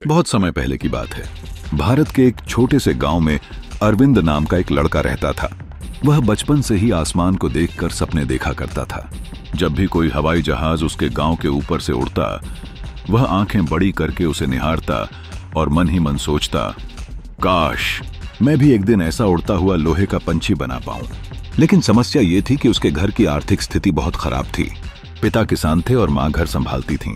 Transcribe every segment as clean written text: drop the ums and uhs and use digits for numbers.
बहुत समय पहले की बात है। भारत के एक छोटे से गांव में अरविंद नाम का एक लड़का रहता था। वह बचपन से ही आसमान को देखकर सपने देखा करता था। जब भी कोई हवाई जहाज उसके गांव के ऊपर से उड़ता, वह आंखें बड़ी करके उसे निहारता और मन ही मन सोचता, काश मैं भी एक दिन ऐसा उड़ता हुआ लोहे का पंछी बना पाऊं। लेकिन समस्या ये थी कि उसके घर की आर्थिक स्थिति बहुत खराब थी। पिता किसान थे और माँ घर संभालती थीं।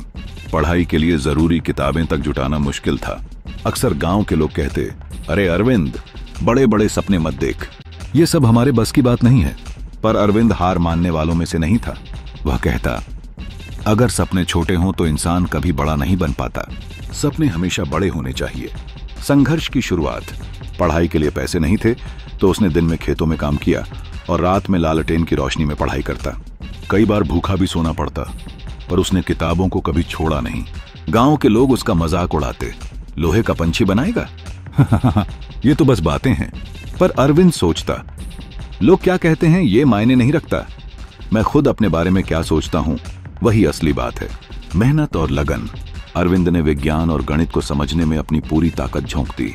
पढ़ाई के लिए जरूरी किताबें तक जुटाना मुश्किल था। अक्सर गांव के लोग कहते, अरे अरविंद, बड़े बड़े सपने मत देख, ये सब हमारे बस की बात नहीं है। पर अरविंद हार मानने वालों में से नहीं था। वह कहता, अगर सपने छोटे हों तो इंसान कभी बड़ा नहीं बन पाता। सपने हमेशा बड़े होने चाहिए। संघर्ष की शुरुआत। पढ़ाई के लिए पैसे नहीं थे तो उसने दिन में खेतों में काम किया और रात में लालटेन की रोशनी में पढ़ाई करता। कई बार भूखा भी सोना पड़ता, पर उसने किताबों को कभी छोड़ा नहीं। गांव के लोग उसका मजाक उड़ाते, लोहे का पंछी बनाएगा ये तो बस बातें हैं। पर अरविंद सोचता, लोग क्या कहते हैं ये मायने नहीं रखता। मैं खुद अपने बारे में क्या सोचता हूं वही असली बात है। मेहनत और लगन। अरविंद ने विज्ञान और गणित को समझने में अपनी पूरी ताकत झोंक दी।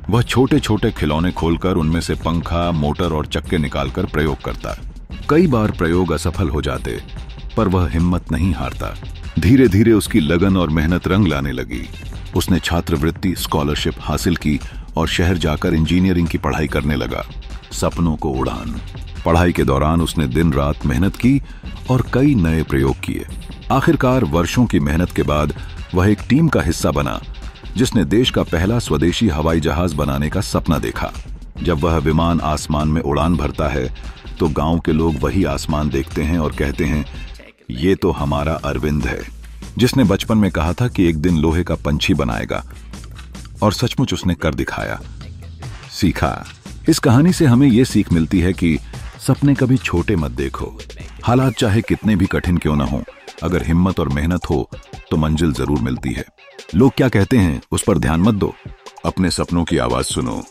वह छोटे छोटे खिलौने खोलकर उनमें से पंखा, मोटर और चक्के निकालकर प्रयोग करता। कई बार प्रयोग असफल हो जाते, पर वह हिम्मत नहीं हारता। धीरे धीरे उसकी लगन और मेहनत रंग लाने लगी। उसने छात्रवृत्ति, स्कॉलरशिप हासिल की और शहर जाकर इंजीनियरिंग की पढ़ाई करने लगा। सपनों को उड़ान। पढ़ाई के दौरान उसने दिन रात मेहनत की और कई नए प्रयोग किए। आखिरकार वर्षों की मेहनत के बाद वह एक टीम का हिस्सा बना जिसने देश का पहला स्वदेशी हवाई जहाज बनाने का सपना देखा। जब वह विमान आसमान में उड़ान भरता है तो गांव के लोग वही आसमान देखते हैं और कहते हैं, ये तो हमारा अरविंद है, जिसने बचपन में कहा था कि एक दिन लोहे का पंछी बनाएगा। और सचमुच उसने कर दिखाया। सीखा। इस कहानी से हमें यह सीख मिलती है कि सपने कभी छोटे मत देखो। हालात चाहे कितने भी कठिन क्यों ना हो, अगर हिम्मत और मेहनत हो तो मंजिल जरूर मिलती है। लोग क्या कहते हैं उस पर ध्यान मत दो, अपने सपनों की आवाज सुनो।